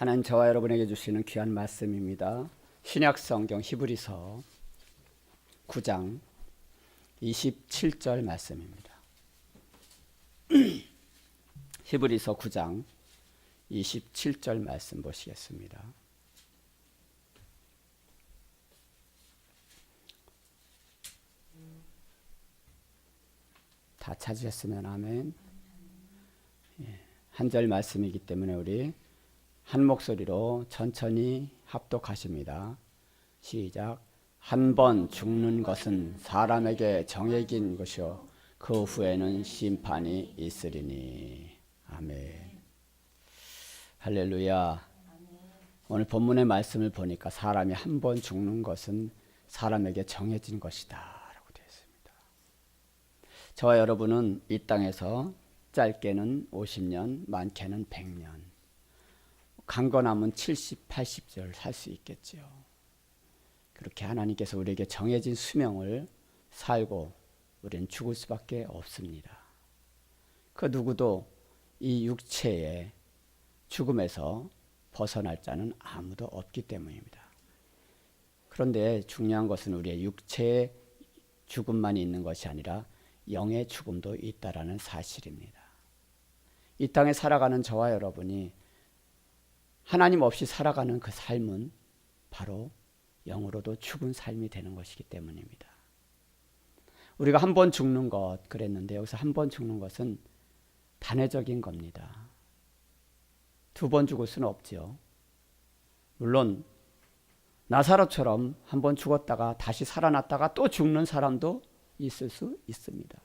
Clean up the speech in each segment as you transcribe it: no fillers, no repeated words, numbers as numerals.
하나님 저와 여러분에게 주시는 귀한 말씀입니다. 신약성경 히브리서 9장 27절 말씀입니다. 히브리서 9장 27절 말씀 보시겠습니다. 다 찾으셨으면 아멘. 한 절 말씀이기 때문에 우리 한 목소리로 천천히 합독하십니다. 시작. 한 번 죽는 것은 사람에게 정해진 것이요 그 후에는 심판이 있으리니. 아멘. 할렐루야. 오늘 본문의 말씀을 보니까 사람이 한 번 죽는 것은 사람에게 정해진 것이다 라고 되어 있습니다. 저와 여러분은 이 땅에서 짧게는 50년, 많게는 100년, 강건하면 70, 80절 살 수 있겠지요. 그렇게 하나님께서 우리에게 정해진 수명을 살고 우리는 죽을 수밖에 없습니다. 그 누구도 이 육체의 죽음에서 벗어날 자는 아무도 없기 때문입니다. 그런데 중요한 것은 우리의 육체의 죽음만이 있는 것이 아니라 영의 죽음도 있다라는 사실입니다. 이 땅에 살아가는 저와 여러분이 하나님 없이 살아가는 그 삶은 바로 영으로도 죽은 삶이 되는 것이기 때문입니다. 우리가 한 번 죽는 것 그랬는데 여기서 한 번 죽는 것은 단회적인 겁니다. 두 번 죽을 수는 없지요. 물론 나사로처럼 한 번 죽었다가 다시 살아났다가 또 죽는 사람도 있을 수 있습니다.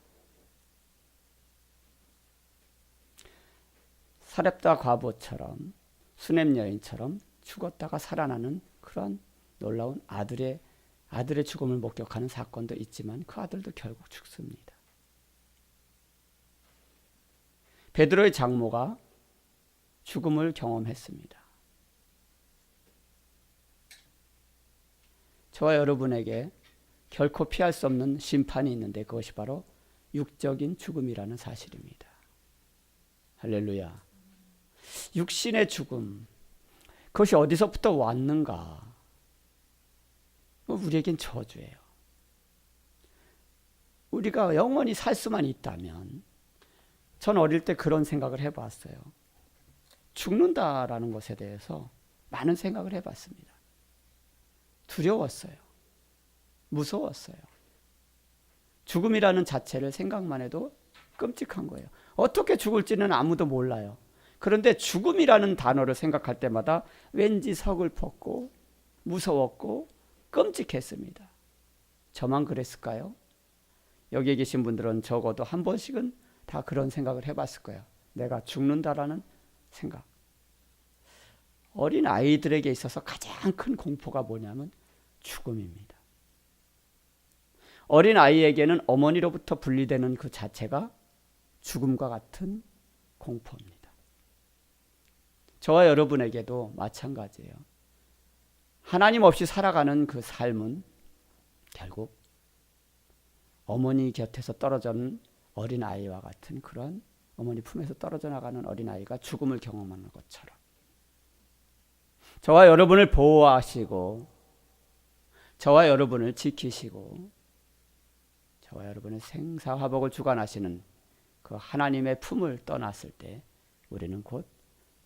사렙다 과부처럼 수넴 여인처럼 죽었다가 살아나는 그런 놀라운 아들의 죽음을 목격하는 사건도 있지만 그 아들도 결국 죽습니다. 베드로의 장모가 죽음을 경험했습니다. 저와 여러분에게 결코 피할 수 없는 심판이 있는데 그것이 바로 육적인 죽음이라는 사실입니다. 할렐루야. 육신의 죽음, 그것이 어디서부터 왔는가? 우리에겐 저주예요. 우리가 영원히 살 수만 있다면, 전 어릴 때 그런 생각을 해봤어요. 죽는다라는 것에 대해서 많은 생각을 해봤습니다. 두려웠어요. 무서웠어요. 죽음이라는 자체를 생각만 해도 끔찍한 거예요. 어떻게 죽을지는 아무도 몰라요. 그런데 죽음이라는 단어를 생각할 때마다 왠지 서글펐고 무서웠고 끔찍했습니다. 저만 그랬을까요? 여기에 계신 분들은 적어도 한 번씩은 다 그런 생각을 해봤을 거예요. 내가 죽는다라는 생각. 어린 아이들에게 있어서 가장 큰 공포가 뭐냐면 죽음입니다. 어린 아이에게는 어머니로부터 분리되는 그 자체가 죽음과 같은 공포입니다. 저와 여러분에게도 마찬가지예요. 하나님 없이 살아가는 그 삶은 결국 어머니 곁에서 떨어진 어린아이와 같은 그런 어머니 품에서 떨어져 나가는 어린아이가 죽음을 경험하는 것처럼 저와 여러분을 보호하시고 저와 여러분을 지키시고 저와 여러분의 생사화복을 주관하시는 그 하나님의 품을 떠났을 때 우리는 곧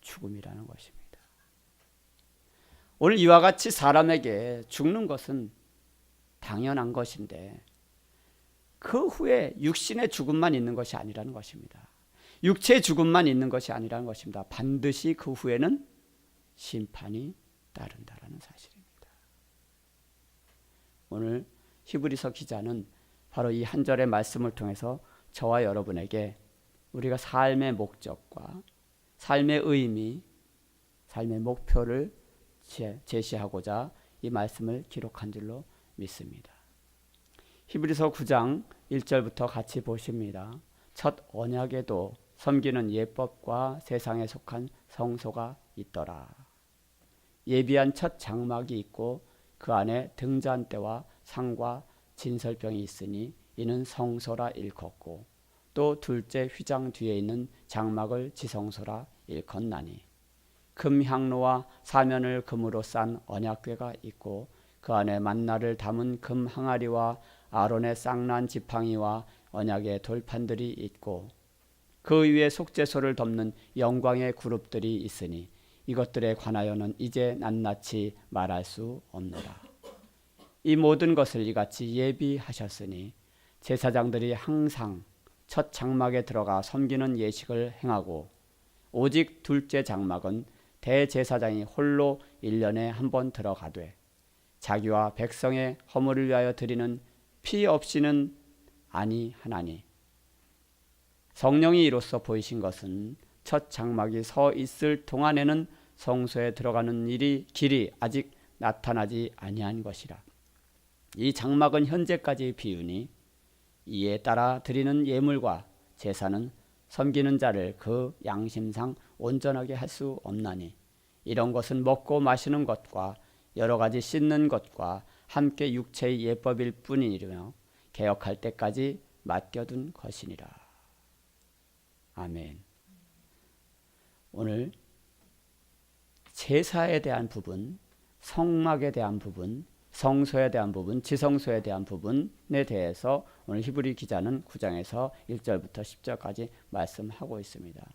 죽음이라는 것입니다. 오늘 이와 같이 사람에게 죽는 것은 당연한 것인데 그 후에 육신의 죽음만 있는 것이 아니라는 것입니다. 육체의 죽음만 있는 것이 아니라는 것입니다. 반드시 그 후에는 심판이 따른다라는 사실입니다. 오늘 히브리서 기자는 바로 이 한 절의 말씀을 통해서 저와 여러분에게 우리가 삶의 목적과 삶의 의미, 삶의 목표를 제시하고자 이 말씀을 기록한 줄로 믿습니다. 히브리서 9장 1절부터 같이 보십니다. 첫 언약에도 섬기는 예법과 세상에 속한 성소가 있더라. 예비한 첫 장막이 있고 그 안에 등잔대와 상과 진설병이 있으니 이는 성소라 일컫고 또 둘째 휘장 뒤에 있는 장막을 지성소라 일컫나니 금향로와 사면을 금으로 싼 언약궤가 있고 그 안에 만나를 담은 금 항아리와 아론의 쌍난 지팡이와 언약의 돌판들이 있고 그 위에 속죄소를 덮는 영광의 그룹들이 있으니 이것들에 관하여는 이제 낱낱이 말할 수 없노라. 이 모든 것을 이같이 예비하셨으니 제사장들이 항상 첫 장막에 들어가 섬기는 예식을 행하고 오직 둘째 장막은 대제사장이 홀로 1년에 한 번 들어가되 자기와 백성의 허물을 위하여 드리는 피 없이는 아니하나니 성령이 이로써 보이신 것은 첫 장막이 서 있을 동안에는 성소에 들어가는 길이 아직 나타나지 아니한 것이라. 이 장막은 현재까지 비우니 이에 따라 드리는 예물과 제사는 섬기는 자를 그 양심상 온전하게 할 수 없나니 이런 것은 먹고 마시는 것과 여러 가지 씻는 것과 함께 육체의 예법일 뿐이며 개혁할 때까지 맡겨둔 것이니라. 아멘. 오늘 제사에 대한 부분, 성막에 대한 부분, 성소에 대한 부분, 지성소에 대한 부분에 대해서 오늘 히브리 기자는 9장에서 1절부터 10절까지 말씀하고 있습니다.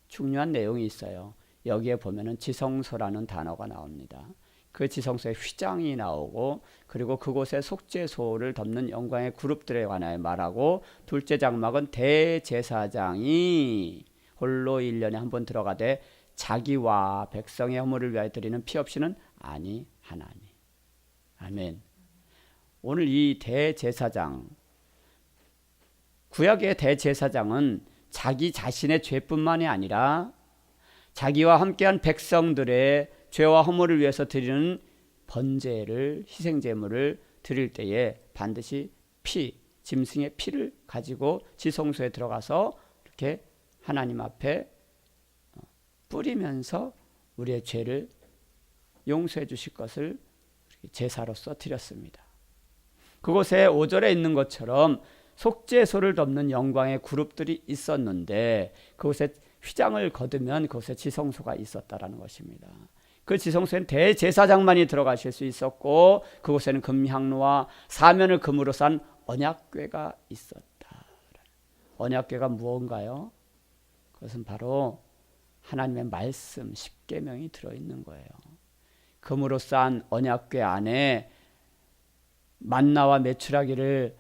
중요한 내용이 있어요. 여기에 보면은 지성소라는 단어가 나옵니다. 그 지성소에 휘장이 나오고 그리고 그곳에 속죄소를 덮는 영광의 그룹들에 관하여 말하고 둘째 장막은 대제사장이 홀로 1년에 한 번 들어가되 자기와 백성의 허물을 위하여 드리는 피 없이는 아니하나니. 아멘. 오늘 이 대제사장, 구약의 대제사장은 자기 자신의 죄뿐만이 아니라 자기와 함께한 백성들의 죄와 허물을 위해서 드리는 번제를, 희생제물을 드릴 때에 반드시 짐승의 피를 가지고 지성소에 들어가서 이렇게 하나님 앞에 뿌리면서 우리의 죄를 용서해 주실 것을 제사로서 드렸습니다. 그곳에 5절에 있는 것처럼 속죄소를 덮는 영광의 그룹들이 있었는데 그곳에 휘장을 거두면 그곳에 지성소가 있었다라는 것입니다. 그 지성소에는 대제사장만이 들어가실 수 있었고 그곳에는 금향로와 사면을 금으로 싼 언약궤가 있었다. 언약궤가 무언가요? 그것은 바로 하나님의 말씀 10계명이 들어있는 거예요. 금으로 싼 언약궤 안에 만나와 메추라기를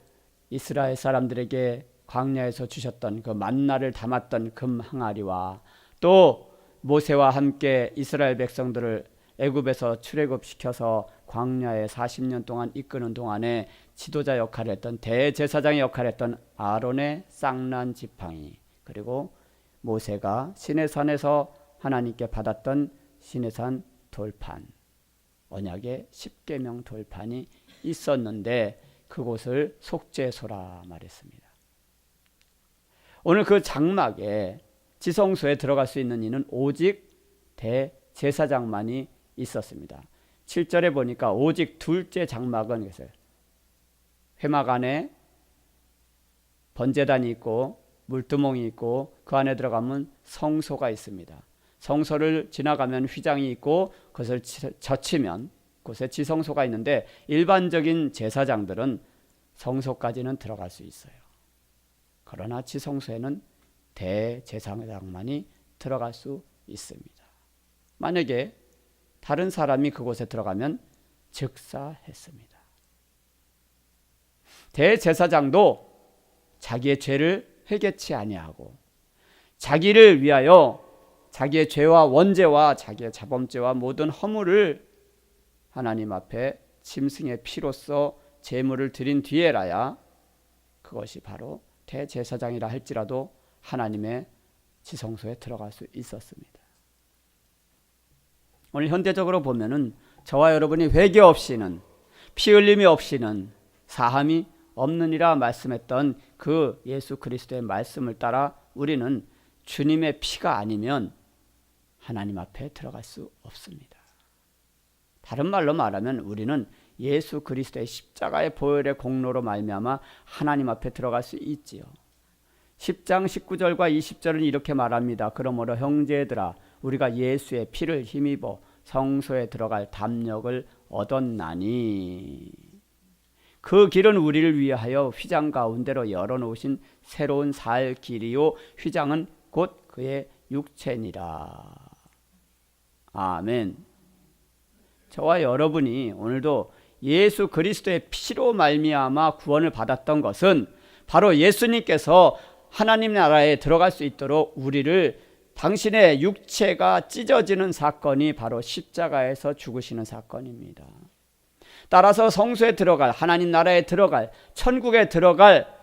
이스라엘 사람들에게 광야에서 주셨던 그 만나를 담았던 금 항아리와 또 모세와 함께 이스라엘 백성들을 애굽에서 출애굽시켜서 광야에 40년 동안 이끄는 동안에 지도자 역할을 했던 대제사장의 역할을 했던 아론의 쌍난 지팡이 그리고 모세가 시내산에서 하나님께 받았던 시내산 돌판 언약의 10계명 돌판이 있었는데 그곳을 속죄소라 말했습니다. 오늘 그 장막에 지성소에 들어갈 수 있는 이는 오직 대제사장만이 있었습니다. 7절에 보니까 오직 둘째 장막은 회막 안에 번제단이 있고 물두멍이 있고 그 안에 들어가면 성소가 있습니다. 성소를 지나가면 휘장이 있고 그것을 젖히면 그곳에 지성소가 있는데 일반적인 제사장들은 성소까지는 들어갈 수 있어요. 그러나 지성소에는 대제사장만이 들어갈 수 있습니다. 만약에 다른 사람이 그곳에 들어가면 즉사했습니다. 대제사장도 자기의 죄를 회개치 아니하고 자기를 위하여 자기의 죄와 원죄와 자기의 자범죄와 모든 허물을 하나님 앞에 짐승의 피로써 제물을 드린 뒤에라야 그것이 바로 대제사장이라 할지라도 하나님의 지성소에 들어갈 수 있었습니다. 오늘 현대적으로 보면은 저와 여러분이 회개 없이는 피 흘림이 없이는 사함이 없느니라 말씀했던 그 예수 그리스도의 말씀을 따라 우리는 주님의 피가 아니면 하나님 앞에 들어갈 수 없습니다. 다른 말로 말하면 우리는 예수 그리스도의 십자가의 보혈의 공로로 말미암아 하나님 앞에 들어갈 수 있지요. 10장 19절과 20절은 이렇게 말합니다. 그러므로 형제들아 우리가 예수의 피를 힘입어 성소에 들어갈 담력을 얻었나니 그 길은 우리를 위하여 휘장 가운데로 열어놓으신 새로운 살 길이요 휘장은 곧 그의 육체니라. 아멘. 저와 여러분이 오늘도 예수 그리스도의 피로 말미암아 구원을 받았던 것은 바로 예수님께서 하나님 나라에 들어갈 수 있도록 우리를 당신의 육체가 찢어지는 사건이 바로 십자가에서 죽으시는 사건입니다. 따라서 성소에 들어갈, 하나님 나라에 들어갈, 천국에 들어갈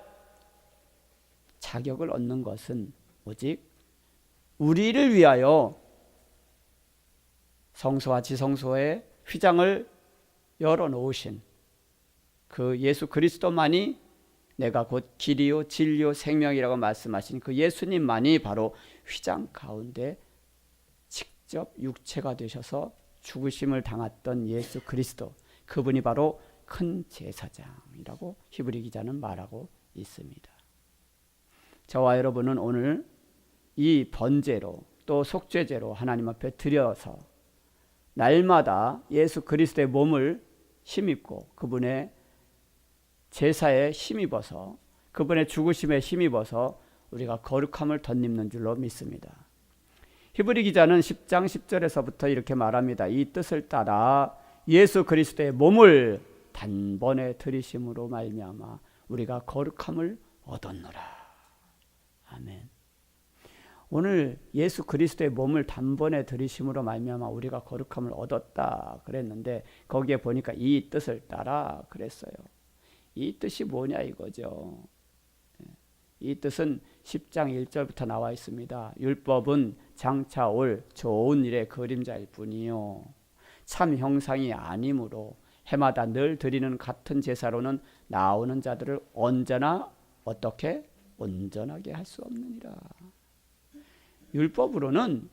자격을 얻는 것은 오직 우리를 위하여 성소와 지성소에 휘장을 열어놓으신 그 예수 그리스도만이 내가 곧 길이요 진리요 생명이라고 말씀하신 그 예수님만이 바로 휘장 가운데 직접 육체가 되셔서 죽으심을 당했던 예수 그리스도, 그분이 바로 큰 제사장이라고 히브리 기자는 말하고 있습니다. 저와 여러분은 오늘 이 번제로 또 속죄제로 하나님 앞에 드려서 날마다 예수 그리스도의 몸을 힘입고 그분의 제사에 힘입어서 그분의 죽으심에 힘입어서 우리가 거룩함을 덧입는 줄로 믿습니다. 히브리 기자는 10장 10절에서부터 이렇게 말합니다. 이 뜻을 따라 예수 그리스도의 몸을 단번에 들이심으로 말미암아 우리가 거룩함을 얻었노라. 아멘. 오늘 예수 그리스도의 몸을 단번에 들이심으로 말미암아 우리가 거룩함을 얻었다 그랬는데 거기에 보니까 이 뜻을 따라 그랬어요. 이 뜻이 뭐냐 이거죠. 이 뜻은 10장 1절부터 나와 있습니다. 율법은 장차 올 좋은 일의 그림자일 뿐이요 참 형상이 아니므로 해마다 늘 드리는 같은 제사로는 나오는 자들을 언제나 어떻게 온전하게 할 수 없느니라. 율법으로는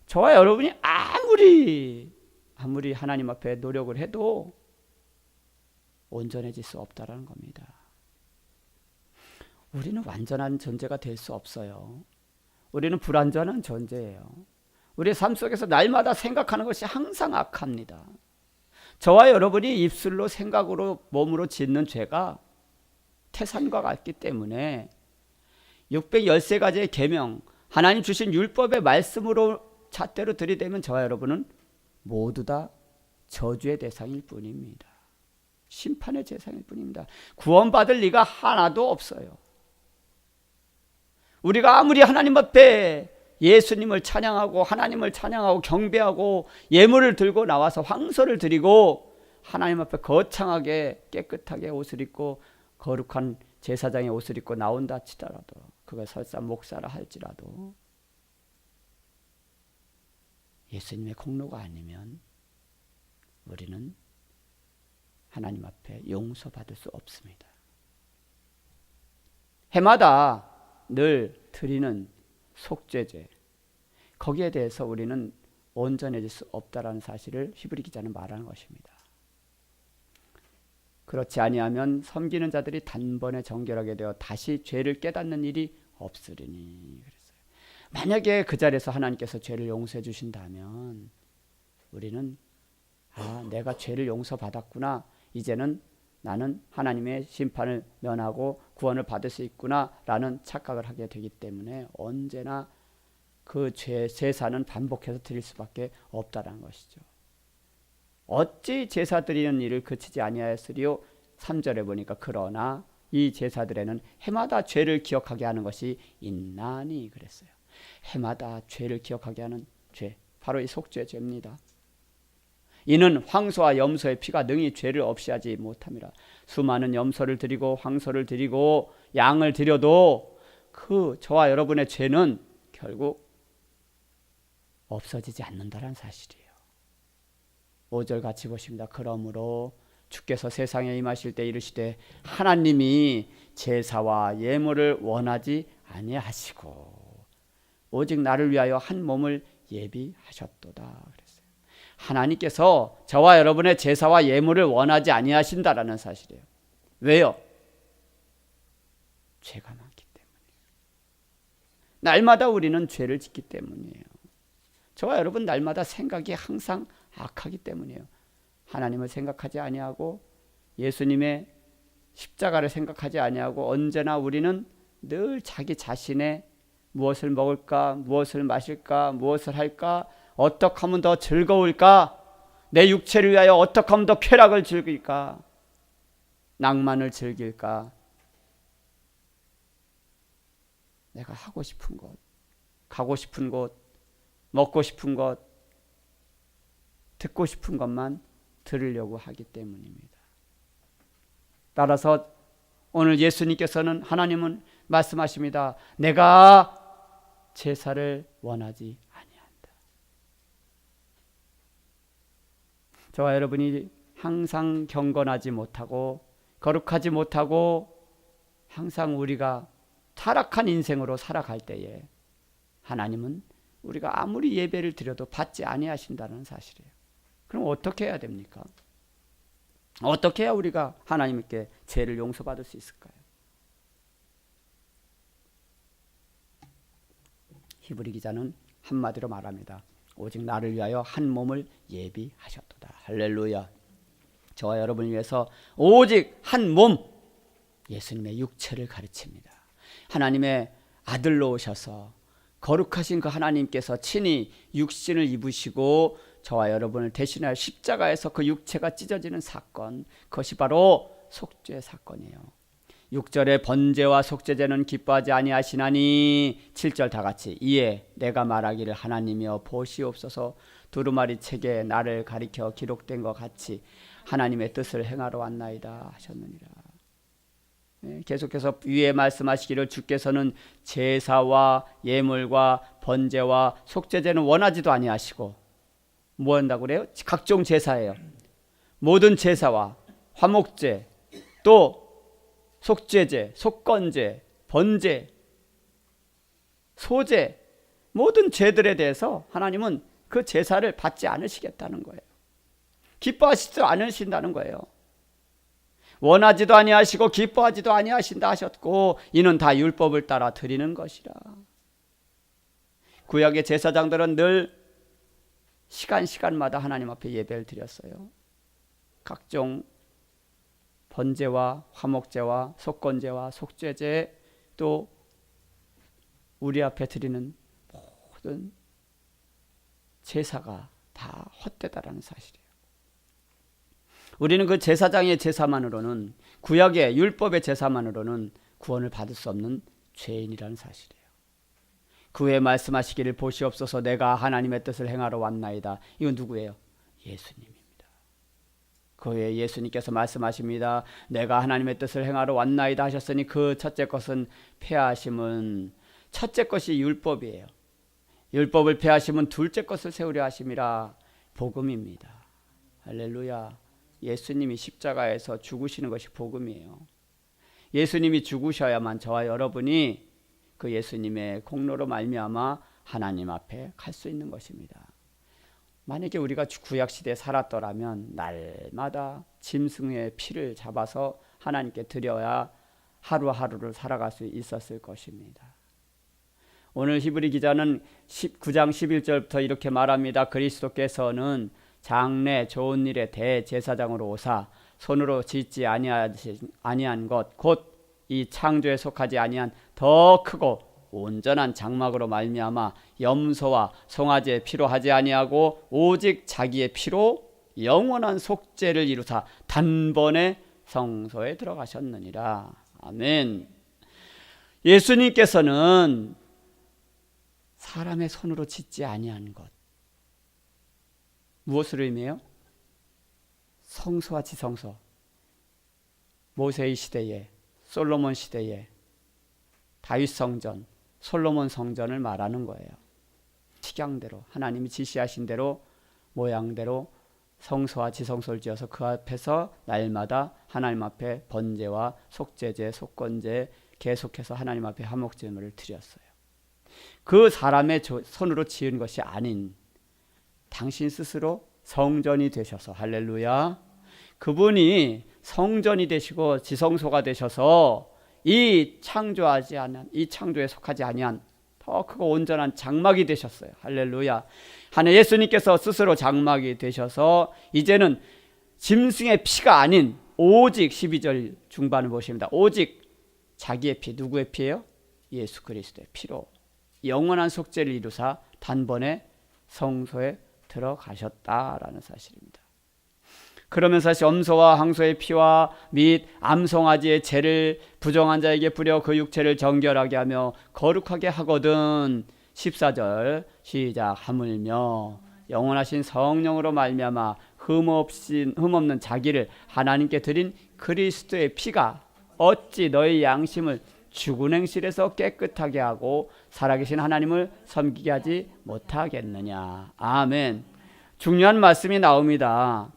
저와 여러분이 아무리 하나님 앞에 노력을 해도 온전해질 수 없다라는 겁니다. 우리는 완전한 존재가 될 수 없어요. 우리는 불완전한 존재예요. 우리의 삶 속에서 날마다 생각하는 것이 항상 악합니다. 저와 여러분이 입술로 생각으로 몸으로 짓는 죄가 태산과 같기 때문에 613가지의 계명, 하나님 주신 율법의 말씀으로 잣대로 들이대면 저와 여러분은 모두 다 저주의 대상일 뿐입니다. 심판의 대상일 뿐입니다. 구원받을 리가 하나도 없어요. 우리가 아무리 하나님 앞에 예수님을 찬양하고 하나님을 찬양하고 경배하고 예물을 들고 나와서 황소를 드리고 하나님 앞에 거창하게 깨끗하게 옷을 입고 거룩한 제사장의 옷을 입고 나온다 치더라도 그가 설사 목사라 할지라도 예수님의 공로가 아니면 우리는 하나님 앞에 용서받을 수 없습니다. 해마다 늘 드리는 속죄제, 거기에 대해서 우리는 온전해질 수 없다라는 사실을 히브리 기자는 말하는 것입니다. 그렇지 아니하면 섬기는 자들이 단번에 정결하게 되어 다시 죄를 깨닫는 일이 없으리니 그랬어요. 만약에 그 자리에서 하나님께서 죄를 용서해 주신다면 우리는 내가 죄를 용서받았구나, 이제는 나는 하나님의 심판을 면하고 구원을 받을 수 있구나 라는 착각을 하게 되기 때문에 언제나 그 제사는 반복해서 드릴 수밖에 없다는 것이죠. 어찌 제사 드리는 일을 그치지 아니하였으리요. 3절에 보니까 그러나 이 제사들에는 해마다 죄를 기억하게 하는 것이 있나니 그랬어요. 해마다 죄를 기억하게 하는 죄, 바로 이 속죄죄입니다. 이는 황소와 염소의 피가 능히 죄를 없이 하지 못함이라. 수많은 염소를 드리고 황소를 드리고 양을 드려도 그 저와 여러분의 죄는 결국 없어지지 않는다는 사실이에요. 5절 같이 보십니다. 그러므로 주께서 세상에 임하실 때 이르시되 하나님이 제사와 예물을 원하지 아니하시고 오직 나를 위하여 한 몸을 예비하셨도다 그랬어요. 하나님께서 저와 여러분의 제사와 예물을 원하지 아니하신다라는 사실이에요. 왜요? 죄가 많기 때문이에요. 날마다 우리는 죄를 짓기 때문이에요. 저와 여러분 날마다 생각이 항상 악하기 때문이에요. 하나님을 생각하지 아니하고 예수님의 십자가를 생각하지 아니하고 언제나 우리는 늘 자기 자신의 무엇을 먹을까, 무엇을 마실까, 무엇을 할까, 어떻게 하면 더 즐거울까, 내 육체를 위하여 어떻게 하면 더 쾌락을 즐길까, 낭만을 즐길까, 내가 하고 싶은 것, 가고 싶은 곳, 먹고 싶은 것, 듣고 싶은 것만 들으려고 하기 때문입니다. 따라서 오늘 예수님께서는, 하나님은 말씀하십니다. 내가 제사를 원하지 아니한다. 저와 여러분이 항상 경건하지 못하고 거룩하지 못하고 항상 우리가 타락한 인생으로 살아갈 때에 하나님은 우리가 아무리 예배를 드려도 받지 아니하신다는 사실이에요. 그럼 어떻게 해야 됩니까? 어떻게 해야 우리가 하나님께 죄를 용서받을 수 있을까요? 히브리 기자는 한마디로 말합니다. 오직 나를 위하여 한 몸을 예비하셨도다. 할렐루야. 저와 여러분을 위해서 오직 한 몸, 예수님의 육체를 가르칩니다. 하나님의 아들로 오셔서 거룩하신 그 하나님께서 친히 육신을 입으시고 저와 여러분을 대신하여 십자가에서 그 육체가 찢어지는 사건, 그것이 바로 속죄 사건이에요. 6절에 번제와 속죄제는 기뻐하지 아니하시나니 7절 다 같이 이에 내가 말하기를 하나님이여 보시옵소서 두루마리 책에 나를 가리켜 기록된 것 같이 하나님의 뜻을 행하러 왔나이다 하셨느니라. 계속해서 위에 말씀하시기를 주께서는 제사와 예물과 번제와 속죄제는 원하지도 아니하시고 뭐 한다고 그래요? 각종 제사예요. 모든 제사와 화목제 또 속죄제, 속건제, 번제, 소제 모든 죄들에 대해서 하나님은 그 제사를 받지 않으시겠다는 거예요. 기뻐하시지도 않으신다는 거예요. 원하지도 아니하시고 기뻐하지도 아니하신다 하셨고 이는 다 율법을 따라 드리는 것이라. 구약의 제사장들은 늘 시간마다 하나님 앞에 예배를 드렸어요. 각종 번제와 화목제와 속건제와 속죄제 또 우리 앞에 드리는 모든 제사가 다 헛되다라는 사실이에요. 우리는 그 제사장의 제사만으로는 구약의 율법의 제사만으로는 구원을 받을 수 없는 죄인이라는 사실이에요. 그 후에 말씀하시기를 보시옵소서 내가 하나님의 뜻을 행하러 왔나이다. 이건 누구예요? 예수님입니다. 그 후에 예수님께서 말씀하십니다. 내가 하나님의 뜻을 행하러 왔나이다 하셨으니 그 첫째 것은 폐하심은 첫째 것이 율법이에요. 율법을 폐하심은 둘째 것을 세우려 하심이라. 복음입니다. 할렐루야. 예수님이 십자가에서 죽으시는 것이 복음이에요. 예수님이 죽으셔야만 저와 여러분이 그 예수님의 공로로 말미암아 하나님 앞에 갈 수 있는 것입니다. 만약에 우리가 구약시대에 살았더라면 날마다 짐승의 피를 잡아서 하나님께 드려야 하루하루를 살아갈 수 있었을 것입니다. 오늘 히브리 기자는 9장 11절부터 이렇게 말합니다. 그리스도께서는 장래 좋은 일의 대제사장으로 오사 손으로 짓지 아니한 것 곧 이 창조에 속하지 아니한 더 크고 온전한 장막으로 말미암아 염소와 송아지의 피로 하지 아니하고 오직 자기의 피로 영원한 속죄를 이루사 단번에 성소에 들어가셨느니라. 아멘. 예수님께서는 사람의 손으로 짓지 아니한 것 무엇을 의미해요? 성소와 지성소. 모세의 시대에 솔로몬 시대에 다윗 성전 솔로몬 성전을 말하는 거예요. 식양대로 하나님이 지시하신 대로 모양대로 성소와 지성소를 지어서 그 앞에서 날마다 하나님 앞에 번제와 속죄제, 속건제 계속해서 하나님 앞에 화목제물을 드렸어요. 그 사람의 손으로 지은 것이 아닌 당신 스스로 성전이 되셔서 할렐루야. 그분이 성전이 되시고 지성소가 되셔서 이 창조에 속하지 아니한 더 크고 온전한 장막이 되셨어요. 할렐루야. 하늘 예수님께서 스스로 장막이 되셔서 이제는 짐승의 피가 아닌 오직 12절 중반을 보십니다. 오직 자기의 피, 누구의 피예요? 예수 그리스도의 피로 영원한 속죄를 이루사 단번에 성소에 들어가셨다라는 사실입니다. 그러면서 다시 염소와 항소의 피와 및 암송아지의 죄를 부정한 자에게 뿌려 그 육체를 정결하게 하며 거룩하게 하거든. 14절 시작. 하물며 영원하신 성령으로 말미암아 흠없는 자기를 하나님께 드린 그리스도의 피가 어찌 너희 양심을 죽은 행실에서 깨끗하게 하고 살아계신 하나님을 섬기게 하지 못하겠느냐. 아멘. 중요한 말씀이 나옵니다.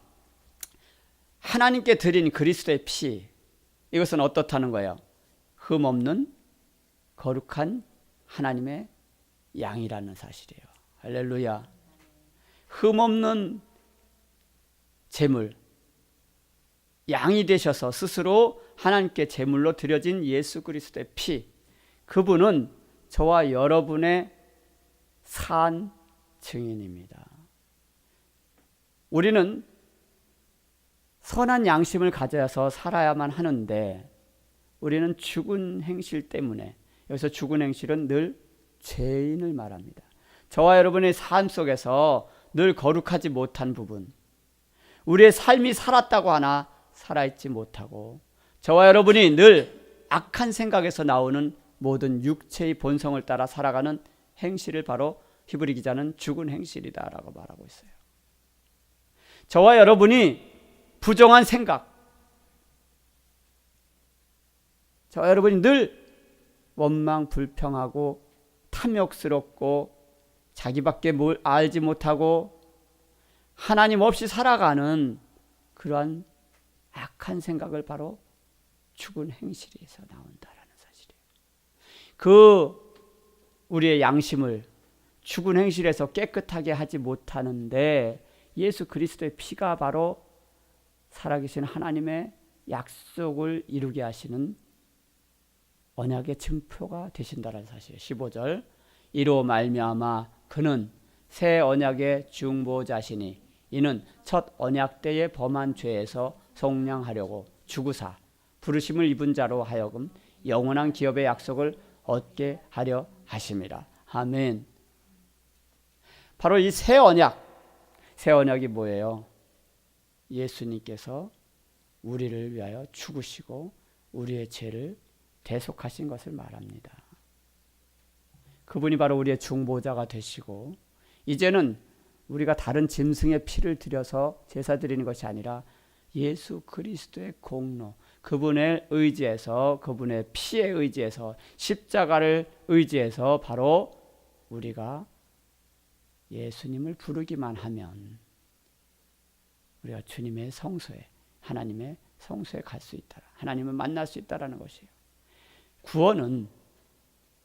하나님께 드린 그리스도의 피, 이것은 어떻다는 거예요? 흠없는 거룩한 하나님의 양이라는 사실이에요. 할렐루야. 흠없는 제물, 양이 되셔서 스스로 하나님께 제물로 드려진 예수 그리스도의 피, 그분은 저와 여러분의 산 증인입니다. 우리는 선한 양심을 가져서 살아야만 하는데 우리는 죽은 행실 때문에, 여기서 죽은 행실은 늘 죄인을 말합니다. 저와 여러분의 삶 속에서 늘 거룩하지 못한 부분, 우리의 삶이 살았다고 하나 살아있지 못하고, 저와 여러분이 늘 악한 생각에서 나오는 모든 육체의 본성을 따라 살아가는 행실을 바로 히브리 기자는 죽은 행실이다라고 말하고 있어요. 저와 여러분이 부정한 생각, 저와 여러분이 늘 원망 불평하고 탐욕스럽고 자기밖에 뭘 알지 못하고 하나님 없이 살아가는 그러한 악한 생각을 바로 죽은 행실에서 나온다라는 사실이에요. 그 우리의 양심을 죽은 행실에서 깨끗하게 하지 못하는데 예수 그리스도의 피가 바로 살아계신 하나님의 약속을 이루게 하시는 언약의 증표가 되신다는 사실이에요. 15절 이로 말미암아 그는 새 언약의 중보자시니 이는 첫 언약 때에 범한 죄에서 속량하려고 죽으사 부르심을 입은 자로 하여금 영원한 기업의 약속을 얻게 하려 하심이라. 아멘. 바로 이 새 언약이 뭐예요? 예수님께서 우리를 위하여 죽으시고 우리의 죄를 대속하신 것을 말합니다. 그분이 바로 우리의 중보자가 되시고 이제는 우리가 다른 짐승의 피를 들여서 제사 드리는 것이 아니라 예수 그리스도의 공로, 그분의 의지에서, 그분의 피에 의지해서, 십자가를 의지해서 바로 우리가 예수님을 부르기만 하면 우리가 주님의 성소에, 하나님의 성소에 갈 수 있다, 하나님을 만날 수 있다라는 것이에요. 구원은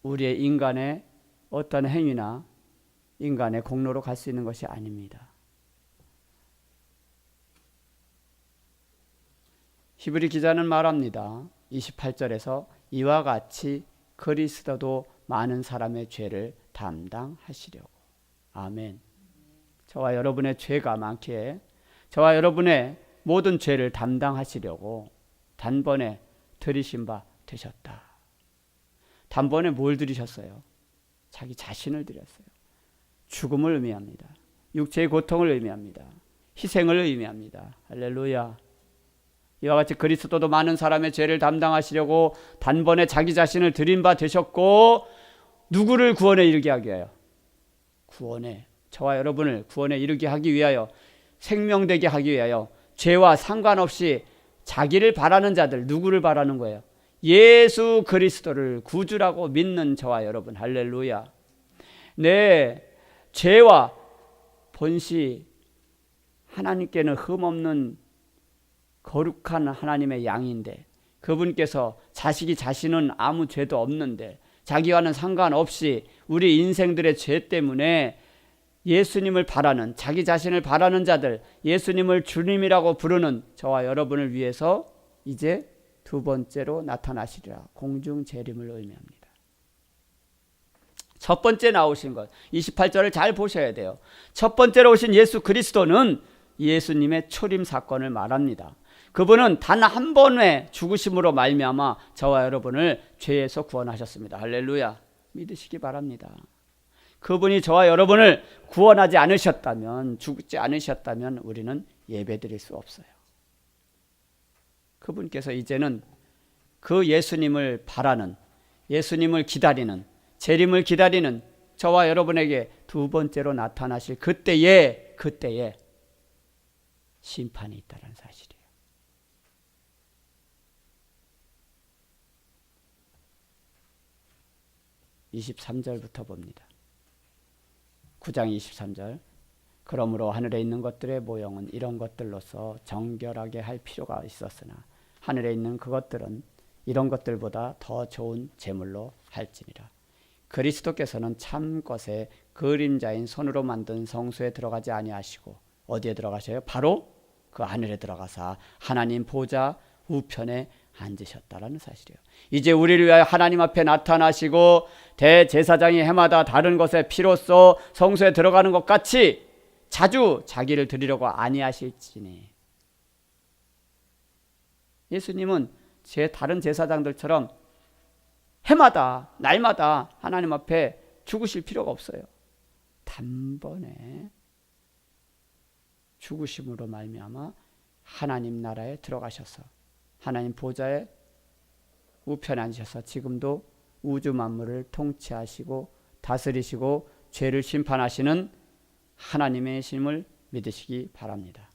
우리의 인간의 어떤 행위나 인간의 공로로 갈 수 있는 것이 아닙니다. 히브리 기자는 말합니다. 28절에서 이와 같이 그리스도도 많은 사람의 죄를 담당하시려고. 아멘. 저와 여러분의 죄가 많기에 저와 여러분의 모든 죄를 담당하시려고 단번에 들이신 바 되셨다. 단번에 뭘 들이셨어요? 자기 자신을 드렸어요. 죽음을 의미합니다. 육체의 고통을 의미합니다. 희생을 의미합니다. 할렐루야. 이와 같이 그리스도도 많은 사람의 죄를 담당하시려고 단번에 자기 자신을 드린 바 되셨고 누구를 구원에 이르게 하기 위하여? 저와 여러분을 구원에 이르게 하기 위하여, 생명되게 하기 위하여 죄와 상관없이 자기를 바라는 자들, 누구를 바라는 거예요? 예수 그리스도를 구주라고 믿는 저와 여러분. 할렐루야. 내 죄와 본시 하나님께는 흠없는 거룩한 하나님의 양인데 그분께서 자신은 아무 죄도 없는데 자기와는 상관없이 우리 인생들의 죄 때문에 예수님을 바라는, 자기 자신을 바라는 자들, 예수님을 주님이라고 부르는 저와 여러분을 위해서 이제 두 번째로 나타나시리라. 공중 재림을 의미합니다. 첫 번째 나오신 것, 28절을 잘 보셔야 돼요. 첫 번째로 오신 예수 그리스도는 예수님의 초림 사건을 말합니다. 그분은 단 한 번의 죽으심으로 말미암아 저와 여러분을 죄에서 구원하셨습니다. 할렐루야. 믿으시기 바랍니다. 그분이 저와 여러분을 구원하지 않으셨다면, 죽지 않으셨다면 우리는 예배드릴 수 없어요. 그분께서 이제는 그 예수님을 바라는, 예수님을 기다리는, 재림을 기다리는 저와 여러분에게 두 번째로 나타나실 그때에 심판이 있다는 사실이에요. (23절부터) 봅니다. 9장 23절. 그러므로 하늘에 있는 것들의 모형은 이런 것들로서 정결하게 할 필요가 있었으나 하늘에 있는 그것들은 이런 것들보다 더 좋은 제물로 할지니라. 그리스도께서는 참 것의 그림자인 손으로 만든 성소에 들어가지 아니하시고 어디에 들어가셔요? 바로 그 하늘에 들어가사 하나님 보좌 우편에 앉으셨다라는 사실이에요. 이제 우리를 위하여 하나님 앞에 나타나시고 대제사장이 해마다 다른 것의 피로써 성소에 들어가는 것 같이 자주 자기를 드리려고 아니하실지니. 예수님은 다른 제사장들처럼 해마다 날마다 하나님 앞에 죽으실 필요가 없어요. 단번에 죽으심으로 말미암아 하나님 나라에 들어가셔서 하나님 보좌에 우편에 앉으셔서 지금도 우주 만물을 통치하시고 다스리시고 죄를 심판하시는 하나님의 심을 믿으시기 바랍니다.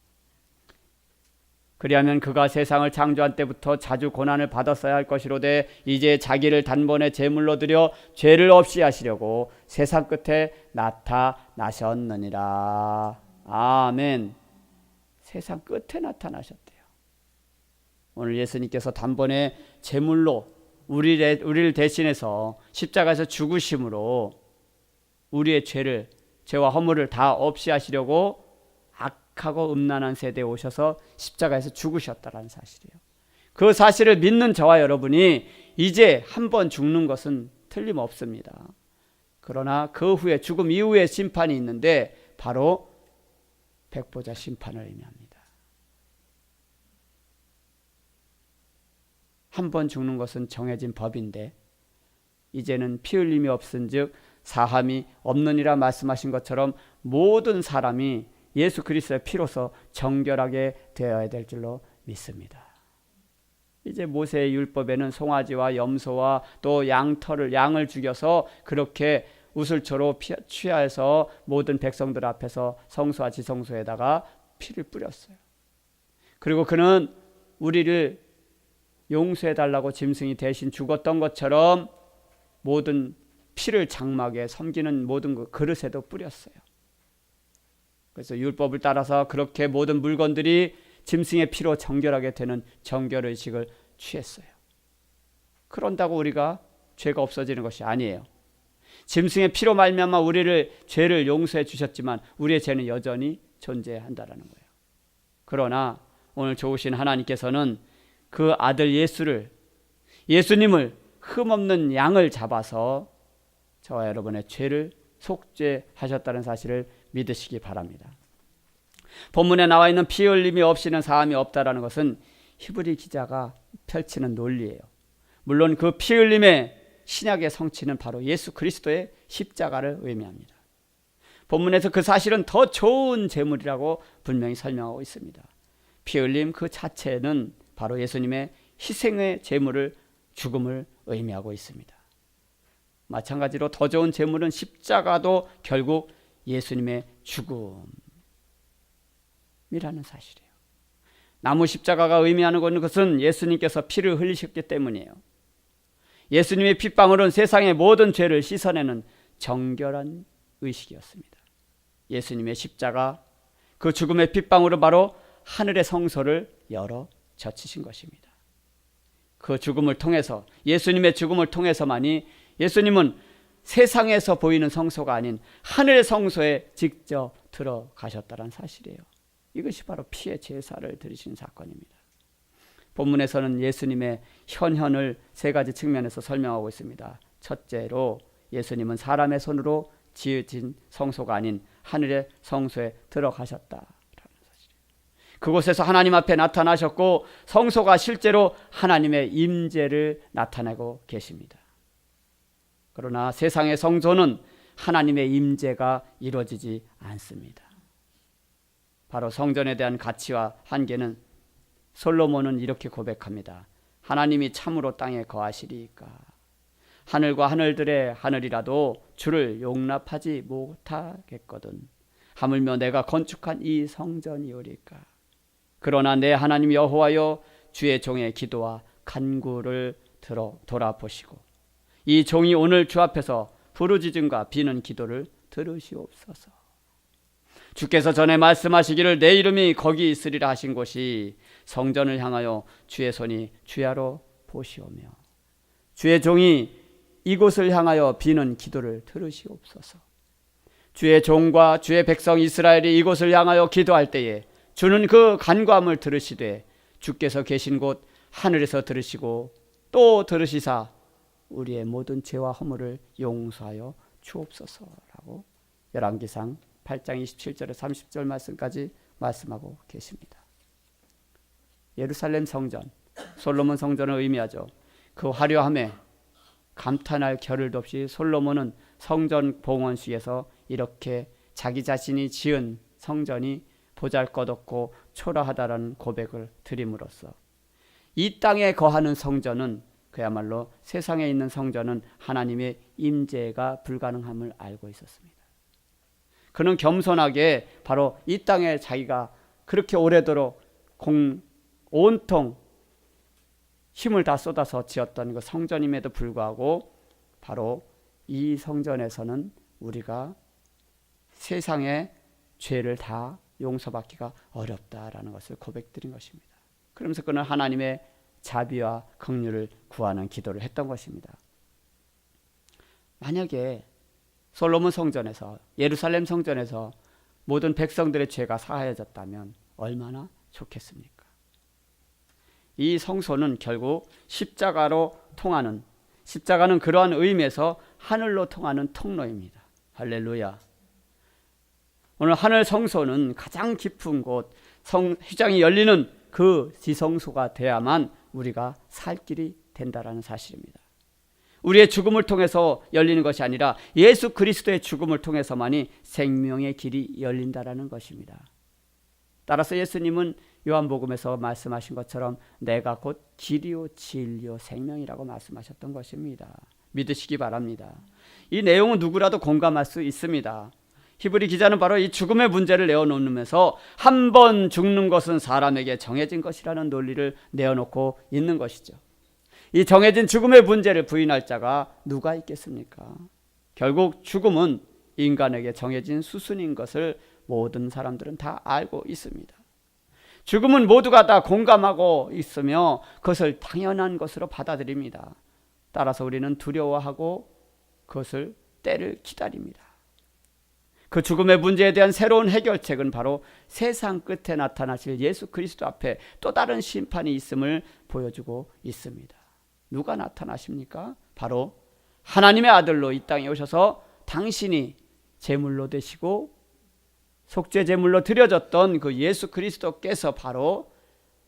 그리하면 그가 세상을 창조한 때부터 자주 고난을 받았어야 할 것이로되 이제 자기를 단번에 제물로 드려 죄를 없이 하시려고 세상 끝에 나타나셨느니라. 아멘. 세상 끝에 나타나셨대요. 오늘 예수님께서 단번에 제물로 우리를 대신해서 십자가에서 죽으심으로 우리의 죄와 허물을 다 없이 하시려고 악하고 음란한 세대에 오셔서 십자가에서 죽으셨다는 사실이에요. 그 사실을 믿는 저와 여러분이 이제 한 번 죽는 것은 틀림없습니다. 그러나 그 후에 죽음 이후에 심판이 있는데 바로 백보자 심판을 의미합니다. 한 번 죽는 것은 정해진 법인데 이제는 피 흘림이 없은즉 사함이 없느니라 말씀하신 것처럼 모든 사람이 예수 그리스도의 피로서 정결하게 되어야 될 줄로 믿습니다. 이제 모세의 율법에는 송아지와 염소와 또 양을 죽여서 그렇게 우슬초로 취하여서 모든 백성들 앞에서 성소와 지성소에다가 피를 뿌렸어요. 그리고 그는 우리를 용서해달라고 짐승이 대신 죽었던 것처럼 모든 피를 장막에 섬기는 모든 그릇에도 뿌렸어요. 그래서 율법을 따라서 그렇게 모든 물건들이 짐승의 피로 정결하게 되는 정결의식을 취했어요. 그런다고 우리가 죄가 없어지는 것이 아니에요. 짐승의 피로 말미암아 우리를 죄를 용서해 주셨지만 우리의 죄는 여전히 존재한다라는 거예요. 그러나 오늘 좋으신 하나님께서는 그 아들 예수님을 흠없는 양을 잡아서 저와 여러분의 죄를 속죄하셨다는 사실을 믿으시기 바랍니다. 본문에 나와 있는 피 흘림이 없이는 사함이 없다라는 것은 히브리 기자가 펼치는 논리예요. 물론 그 피 흘림의 신약의 성취는 바로 예수 그리스도의 십자가를 의미합니다. 본문에서 그 사실은 더 좋은 제물이라고 분명히 설명하고 있습니다. 피 흘림 그 자체는 바로 예수님의 희생의 제물을 죽음을 의미하고 있습니다. 마찬가지로 더 좋은 제물은 십자가도 결국 예수님의 죽음이라는 사실이에요. 나무 십자가가 의미하는 것은 예수님께서 피를 흘리셨기 때문이에요. 예수님의 핏방울은 세상의 모든 죄를 씻어내는 정결한 의식이었습니다. 예수님의 십자가, 그 죽음의 핏방울은 바로 하늘의 성소를 열어 젖히신 것입니다. 그 죽음을 통해서, 예수님의 죽음을 통해서만이 예수님은 세상에서 보이는 성소가 아닌 하늘의 성소에 직접 들어가셨다는 사실이에요. 이것이 바로 피의 제사를 드리신 사건입니다. 본문에서는 예수님의 현현을 세 가지 측면에서 설명하고 있습니다. 첫째로 예수님은 사람의 손으로 지어진 성소가 아닌 하늘의 성소에 들어가셨다라는 사실이에요. 그곳에서 하나님 앞에 나타나셨고 성소가 실제로 하나님의 임재를 나타내고 계십니다. 그러나 세상의 성소는 하나님의 임재가 이루어지지 않습니다. 바로 성전에 대한 가치와 한계는 솔로몬은 이렇게 고백합니다. 하나님이 참으로 땅에 거하시리이까 하늘과 하늘들의 하늘이라도 주를 용납하지 못하겠거든 하물며 내가 건축한 이 성전이오리까. 그러나 내 하나님 여호와여 주의 종의 기도와 간구를 돌아보시고 이 종이 오늘 주 앞에서 부르짖음과 비는 기도를 들으시옵소서. 주께서 전에 말씀하시기를 내 이름이 거기 있으리라 하신 곳이 성전을 향하여 주의 손이 주야로 보시오며 주의 종이 이곳을 향하여 비는 기도를 들으시옵소서. 주의 종과 주의 백성 이스라엘이 이곳을 향하여 기도할 때에 주는 그 간구함을 들으시되 주께서 계신 곳 하늘에서 들으시고 또 들으시사 우리의 모든 죄와 허물을 용서하여 주옵소서라고 열왕기상 8장 27절에 30절 말씀까지 말씀하고 계십니다. 예루살렘 성전, 솔로몬 성전을 의미하죠. 그 화려함에 감탄할 겨를도 없이 솔로몬은 성전 봉헌식에서 이렇게 자기 자신이 지은 성전이 보잘것없고 초라하다라는 고백을 드림으로써 이 땅에 거하는 성전은 그야말로 세상에 있는 성전은 하나님의 임재가 불가능함을 알고 있었습니다. 그는 겸손하게 바로 이 땅에 자기가 그렇게 오래도록 온통 힘을 다 쏟아서 지었던 그 성전임에도 불구하고 바로 이 성전에서는 우리가 세상의 죄를 다 용서받기가 어렵다라는 것을 고백드린 것입니다. 그러면서 그는 하나님의 자비와 긍휼을 구하는 기도를 했던 것입니다. 만약에 솔로몬 성전에서 예루살렘 성전에서 모든 백성들의 죄가 사하여졌다면 얼마나 좋겠습니까? 이 성소는 결국 십자가로 통하는 십자가는 그러한 의미에서 하늘로 통하는 통로입니다. 할렐루야. 오늘 하늘 성소는 가장 깊은 곳 휘장이 열리는 그 지성소가 돼야만 우리가 살 길이 된다라는 사실입니다. 우리의 죽음을 통해서 열리는 것이 아니라 예수 그리스도의 죽음을 통해서만이 생명의 길이 열린다라는 것입니다. 따라서 예수님은 요한복음에서 말씀하신 것처럼 내가 곧 길이요 진리요 생명이라고 말씀하셨던 것입니다. 믿으시기 바랍니다. 이 내용은 누구라도 공감할 수 있습니다. 히브리 기자는 바로 이 죽음의 문제를 내어놓으면서 한 번 죽는 것은 사람에게 정해진 것이라는 논리를 내어놓고 있는 것이죠. 이 정해진 죽음의 문제를 부인할 자가 누가 있겠습니까? 결국 죽음은 인간에게 정해진 수순인 것을 모든 사람들은 다 알고 있습니다. 죽음은 모두가 다 공감하고 있으며 그것을 당연한 것으로 받아들입니다. 따라서 우리는 두려워하고 그것을 때를 기다립니다. 그 죽음의 문제에 대한 새로운 해결책은 바로 세상 끝에 나타나실 예수 그리스도 앞에 또 다른 심판이 있음을 보여주고 있습니다. 누가 나타나십니까? 바로 하나님의 아들로 이 땅에 오셔서 당신이 제물로 되시고 속죄 제물로 드려졌던 그 예수 그리스도께서 바로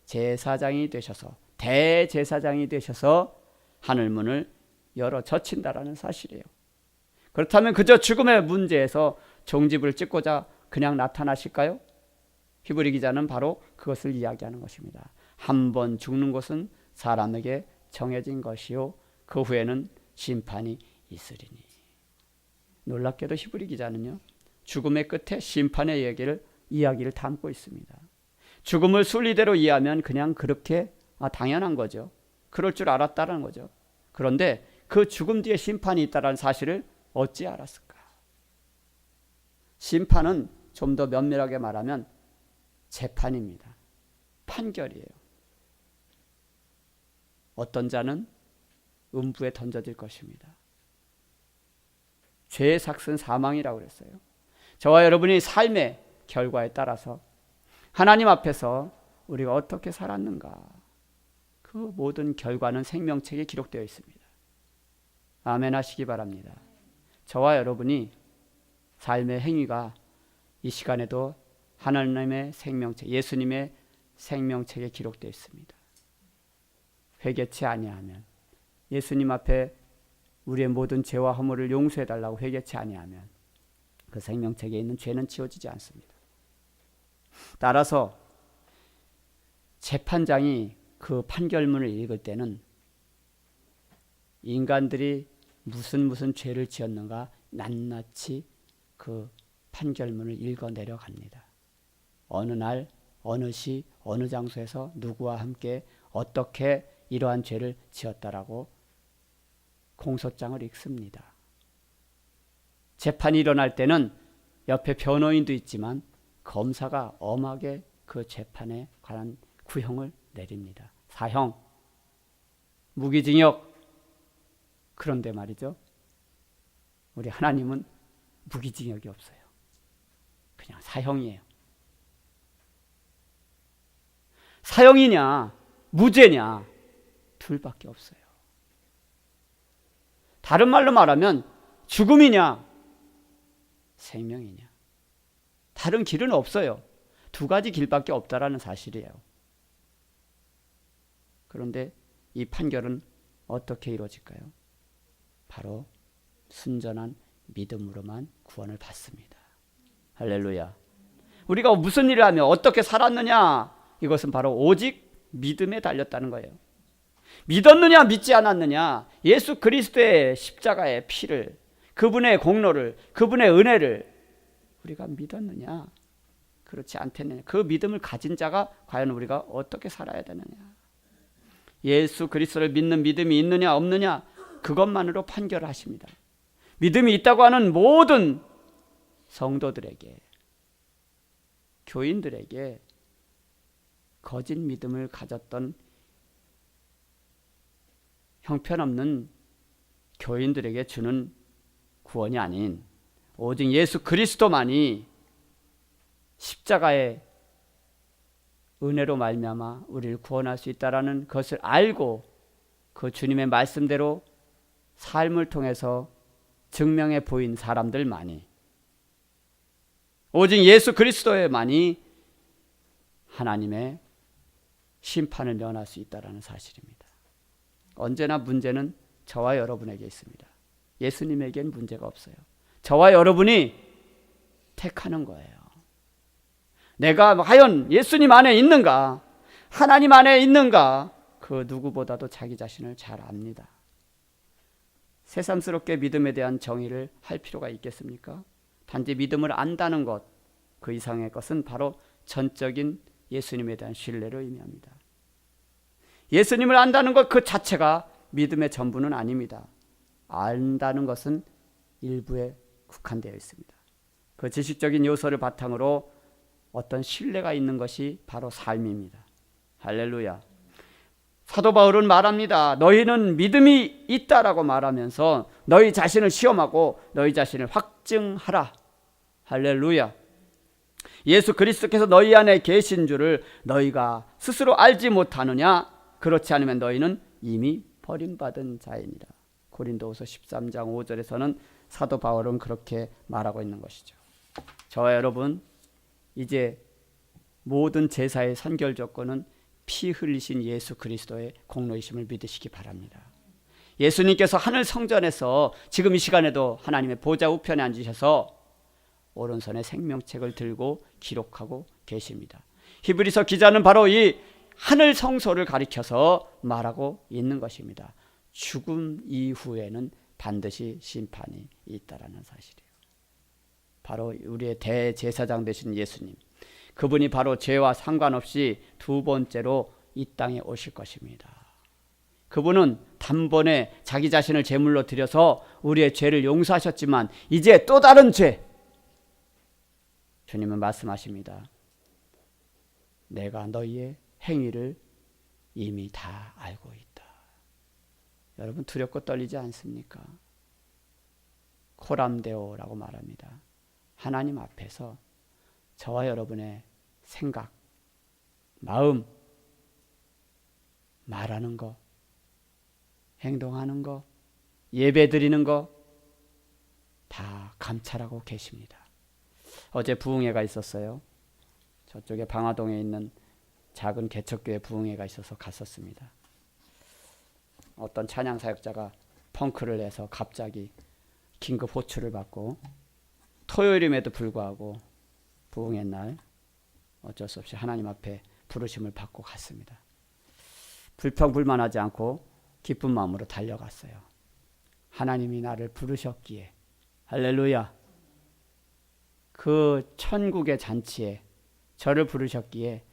제사장이 되셔서 대제사장이 되셔서 하늘문을 열어 젖힌다라는 사실이에요. 그렇다면 그저 죽음의 문제에서 종집을 찍고자 그냥 나타나실까요? 히브리 기자는 바로 그것을 이야기하는 것입니다. 한 번 죽는 것은 사람에게 정해진 것이요 그 후에는 심판이 있으리니. 놀랍게도 히브리 기자는요 죽음의 끝에 심판의 이야기를 담고 있습니다. 죽음을 순리대로 이해하면 그냥 그렇게 당연한 거죠. 그럴 줄 알았다는 거죠. 그런데 그 죽음 뒤에 심판이 있다는 사실을 어찌 알았을까? 심판은 좀 더 면밀하게 말하면 재판입니다. 판결이에요. 어떤 자는 음부에 던져질 것입니다. 죄의 삭은 사망이라고 그랬어요. 저와 여러분이 삶의 결과에 따라서 하나님 앞에서 우리가 어떻게 살았는가, 그 모든 결과는 생명책에 기록되어 있습니다. 아멘 하시기 바랍니다. 저와 여러분이 삶의 행위가 이 시간에도 하나님의 생명책, 예수님의 생명책에 기록되어 있습니다. 회개치 아니하면, 예수님 앞에 우리의 모든 죄와 허물을 용서해달라고 회개치 아니하면 그 생명책에 있는 죄는 지워지지 않습니다. 따라서 재판장이 그 판결문을 읽을 때는 인간들이 무슨 죄를 지었는가 낱낱이 그 판결문을 읽어 내려갑니다. 어느 날, 어느 시, 어느 장소에서 누구와 함께 어떻게 이러한 죄를 지었다라고 공소장을 읽습니다. 재판이 일어날 때는 옆에 변호인도 있지만 검사가 엄하게 그 재판에 관한 구형을 내립니다. 사형, 무기징역. 그런데 말이죠, 우리 하나님은 무기징역이 없어요. 그냥 사형이에요. 사형이냐 무죄냐 둘밖에 없어요. 다른 말로 말하면 죽음이냐 생명이냐, 다른 길은 없어요. 두 가지 길밖에 없다라는 사실이에요. 그런데 이 판결은 어떻게 이루어질까요? 바로 순전한 믿음으로만 구원을 받습니다. 할렐루야. 우리가 무슨 일을 하며 어떻게 살았느냐, 이것은 바로 오직 믿음에 달렸다는 거예요. 믿었느냐 믿지 않았느냐, 예수 그리스도의 십자가의 피를, 그분의 공로를, 그분의 은혜를 우리가 믿었느냐 그렇지 않겠느냐, 그 믿음을 가진 자가 과연 우리가 어떻게 살아야 되느냐, 예수 그리스도를 믿는 믿음이 있느냐 없느냐 그것만으로 판결을 하십니다. 믿음이 있다고 하는 모든 성도들에게, 교인들에게 거짓 믿음을 가졌던 형편없는 교인들에게 주는 구원이 아닌 오직 예수 그리스도만이 십자가의 은혜로 말미암아 우리를 구원할 수 있다라는 것을 알고 그 주님의 말씀대로 삶을 통해서 증명해 보인 사람들만이, 오직 예수 그리스도에만이 하나님의 심판을 면할 수 있다라는 사실입니다. 언제나 문제는 저와 여러분에게 있습니다. 예수님에겐 문제가 없어요. 저와 여러분이 택하는 거예요. 내가 과연 예수님 안에 있는가, 하나님 안에 있는가, 그 누구보다도 자기 자신을 잘 압니다. 새삼스럽게 믿음에 대한 정의를 할 필요가 있겠습니까? 단지 믿음을 안다는 것, 그 이상의 것은 바로 전적인 예수님에 대한 신뢰를 의미합니다. 예수님을 안다는 것 그 자체가 믿음의 전부는 아닙니다. 안다는 것은 일부에 국한되어 있습니다. 그 지식적인 요소를 바탕으로 어떤 신뢰가 있는 것이 바로 삶입니다. 할렐루야. 사도 바울은 말합니다. 너희는 믿음이 있다라고 말하면서 너희 자신을 시험하고 너희 자신을 확증하라. 할렐루야. 예수 그리스도께서 너희 안에 계신 줄을 너희가 스스로 알지 못하느냐? 그렇지 않으면 너희는 이미 버림받은 자이니라. 고린도후서 13장 5절에서는 사도 바울은 그렇게 말하고 있는 것이죠. 저와 여러분, 이제 모든 제사의 선결 조건은 피 흘리신 예수 그리스도의 공로이심을 믿으시기 바랍니다. 예수님께서 하늘 성전에서 지금 이 시간에도 하나님의 보좌 우편에 앉으셔서 오른손에 생명책을 들고 기록하고 계십니다. 히브리서 기자는 바로 이 하늘 성소를 가리켜서 말하고 있는 것입니다. 죽음 이후에는 반드시 심판이 있다라는 사실이에요. 바로 우리의 대제사장 되신 예수님, 그분이 바로 죄와 상관없이 두 번째로 이 땅에 오실 것입니다. 그분은 단번에 자기 자신을 제물로 드려서 우리의 죄를 용서하셨지만 이제 또 다른 죄, 주님은 말씀하십니다. 내가 너희의 행위를 이미 다 알고 있다. 여러분 두렵고 떨리지 않습니까? 코람데오라고 말합니다. 하나님 앞에서 저와 여러분의 생각, 마음, 말하는 거, 행동하는 거, 예배 드리는 거, 다 감찰하고 계십니다. 어제 부흥회가 있었어요. 저쪽에 방화동에 있는 작은 개척교회 부흥회가 있어서 갔었습니다. 어떤 찬양 사역자가 펑크를 내서 갑자기 긴급 호출을 받고 토요일임에도 불구하고 부흥회 날 어쩔 수 없이 하나님 앞에 부르심을 받고 갔습니다. 불평불만하지 않고 기쁜 마음으로 달려갔어요. 하나님이 나를 부르셨기에, 할렐루야, 그 천국의 잔치에 저를 부르셨기에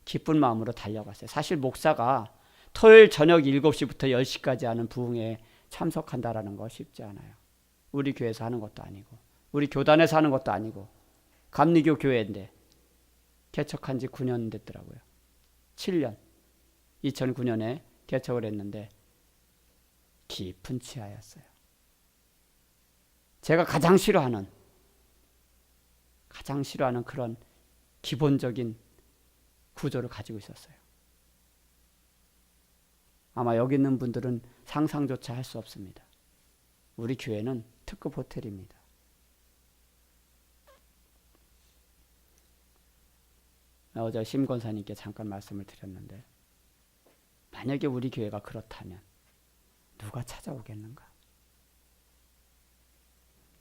기쁜 마음으로 달려갔어요. 사실 목사가 토요일 저녁 7시부터 10시까지 하는 부흥회에 참석한다라는 거 쉽지 않아요. 우리 교회에서 하는 것도 아니고 우리 교단에서 하는 것도 아니고 감리교 교회인데 개척한 지 9년 됐더라고요. 7년. 2009년에 개척을 했는데 깊은 치하였어요. 제가 가장 싫어하는 그런 기본적인 구조를 가지고 있었어요. 아마 여기 있는 분들은 상상조차 할 수 없습니다. 우리 교회는 특급 호텔입니다. 어제 심 권사님께 잠깐 말씀을 드렸는데 만약에 우리 교회가 그렇다면 누가 찾아오겠는가?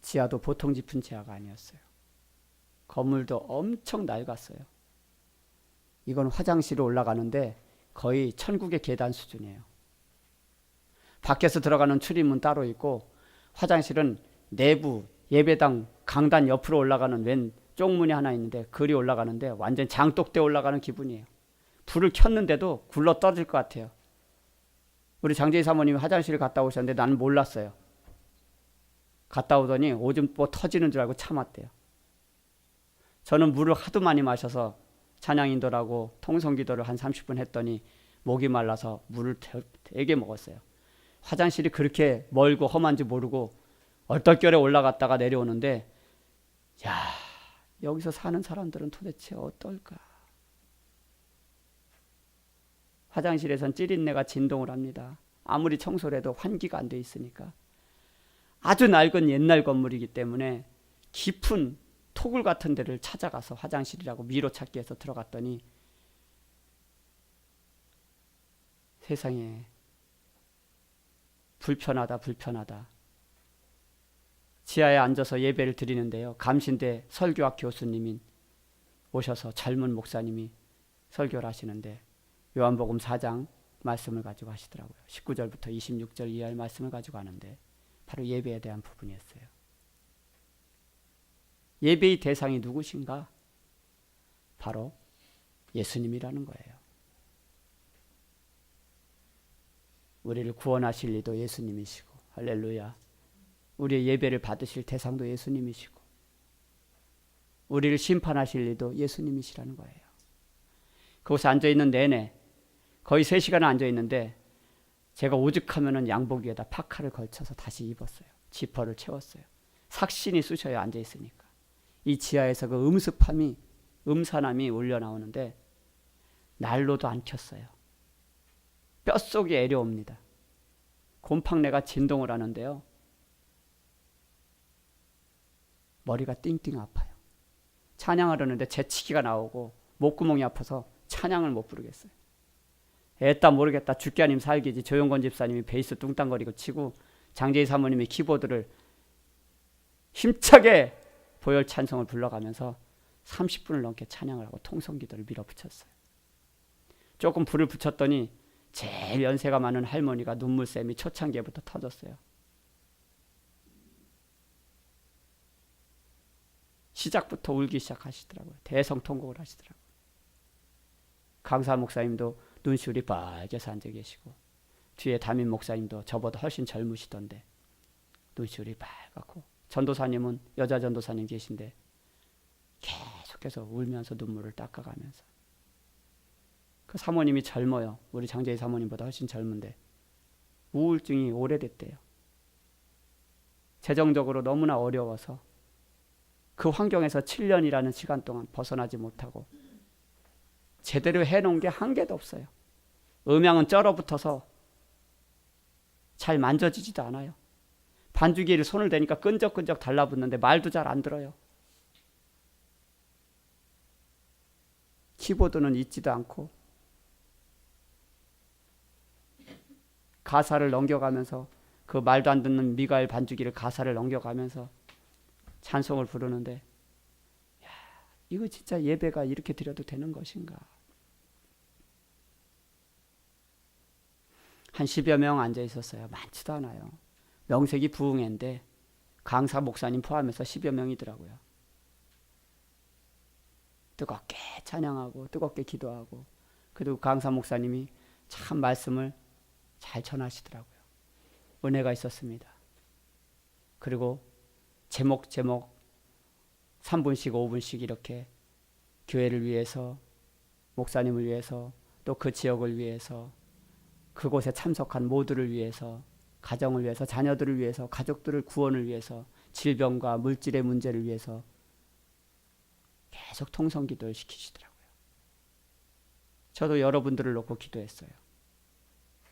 지하도 보통 짚은 지하가 아니었어요. 건물도 엄청 낡았어요. 이건 화장실로 올라가는데 거의 천국의 계단 수준이에요. 밖에서 들어가는 출입문 따로 있고 화장실은 내부 예배당 강단 옆으로 올라가는 왼 쪽문이 하나 있는데 그리 올라가는데 완전 장독대 올라가는 기분이에요. 불을 켰는데도 굴러 떨어질 것 같아요. 우리 장재희 사모님이 화장실을 갔다 오셨는데 나는 몰랐어요. 갔다 오더니 오줌 뭐 터지는 줄 알고 참았대요. 저는 물을 하도 많이 마셔서 찬양 인도라고 통성기도를 한 30분 했더니 목이 말라서 물을 되게 먹었어요. 화장실이 그렇게 멀고 험한지 모르고 얼떨결에 올라갔다가 내려오는데 야, 여기서 사는 사람들은 도대체 어떨까? 화장실에선 찌릿내가 진동을 합니다. 아무리 청소를 해도 환기가 안 돼 있으니까. 아주 낡은 옛날 건물이기 때문에 깊은 토굴 같은 데를 찾아가서 화장실이라고 미로 찾기 해서 들어갔더니 세상에 불편하다. 지하에 앉아서 예배를 드리는데요. 감신대 설교학 교수님이 오셔서 젊은 목사님이 설교를 하시는데 요한복음 4장 말씀을 가지고 하시더라고요. 19절부터 26절 이하의 말씀을 가지고 하는데 바로 예배에 대한 부분이었어요. 예배의 대상이 누구신가? 바로 예수님이라는 거예요. 우리를 구원하실 이도 예수님이시고, 할렐루야. 우리의 예배를 받으실 대상도 예수님이시고, 우리를 심판하실 이도 예수님이시라는 거예요. 그곳에 앉아있는 내내 거의 3시간을 앉아있는데 제가 오죽하면 양복 위에다 파카를 걸쳐서 다시 입었어요. 지퍼를 채웠어요. 삭신이 쑤셔요. 앉아있으니까. 이 지하에서 그 음산함이 올려나오는데 난로도 안 켰어요. 뼛속이 애려옵니다. 곰팡내가 진동을 하는데요. 머리가 띵띵 아파요. 찬양하려는데 재치기가 나오고 목구멍이 아파서 찬양을 못 부르겠어요. 애따 모르겠다 죽게 아님 살기지. 조용건 집사님이 베이스 뚱땅거리고 치고 장재희 사모님이 키보드를 힘차게 보혈 찬송을 불러가면서 30분을 넘게 찬양을 하고 통성기도를 밀어붙였어요. 조금 불을 붙였더니 제일 연세가 많은 할머니가 눈물샘이 초창기에부터 터졌어요. 시작부터 울기 시작하시더라고요. 대성통곡을 하시더라고요. 강사 목사님도 눈시울이 빨개서 앉아 계시고 뒤에 담임 목사님도 저보다 훨씬 젊으시던데 눈시울이 빨갛고 전도사님은 여자 전도사님 계신데 계속해서 울면서 눈물을 닦아가면서 그 사모님이 젊어요. 우리 장재희 사모님보다 훨씬 젊은데 우울증이 오래됐대요. 재정적으로 너무나 어려워서 그 환경에서 7년이라는 시간 동안 벗어나지 못하고 제대로 해놓은 게 한 개도 없어요. 음향은 쩔어붙어서 잘 만져지지도 않아요. 반주기를 손을 대니까 끈적끈적 달라붙는데 말도 잘 안 들어요. 키보드는 있지도 않고 가사를 넘겨가면서 그 말도 안 듣는 미가엘 반주기를 가사를 넘겨가면서 찬송을 부르는데 야, 이거 진짜 예배가 이렇게 드려도 되는 것인가. 한 10여 명 앉아 있었어요. 많지도 않아요. 명색이 부흥회인데 강사 목사님 포함해서 10여 명이더라고요. 뜨겁게 찬양하고 뜨겁게 기도하고, 그리고 강사 목사님이 참 말씀을 잘 전하시더라고요. 은혜가 있었습니다. 그리고 제목 3분씩 5분씩 이렇게 교회를 위해서, 목사님을 위해서, 또 그 지역을 위해서, 그곳에 참석한 모두를 위해서, 가정을 위해서, 자녀들을 위해서, 가족들을 구원을 위해서, 질병과 물질의 문제를 위해서 계속 통성기도를 시키시더라고요. 저도 여러분들을 놓고 기도했어요.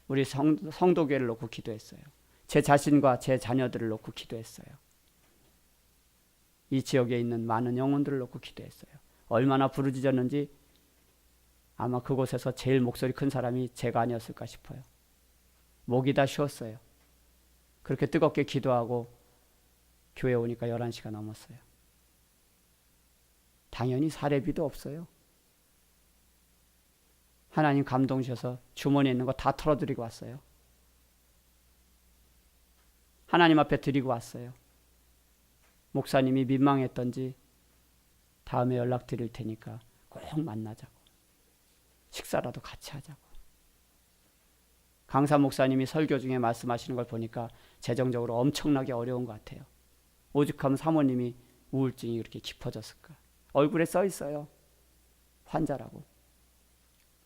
우리 성도교회를 놓고 기도했어요. 제 자신과 제 자녀들을 놓고 기도했어요. 이 지역에 있는 많은 영혼들을 놓고 기도했어요. 얼마나 부르짖었는지 아마 그곳에서 제일 목소리 큰 사람이 제가 아니었을까 싶어요. 목이 다 쉬었어요. 그렇게 뜨겁게 기도하고 교회 오니까 11시가 넘었어요. 당연히 사례비도 없어요. 하나님 감동 주셔서 주머니에 있는 거 다 털어드리고 왔어요. 하나님 앞에 드리고 왔어요. 목사님이 민망했던지 다음에 연락드릴 테니까 꼭 만나자고, 식사라도 같이 하자고. 강사 목사님이 설교 중에 말씀하시는 걸 보니까 재정적으로 엄청나게 어려운 것 같아요. 오죽하면 사모님이 우울증이 그렇게 깊어졌을까. 얼굴에 써 있어요. 환자라고.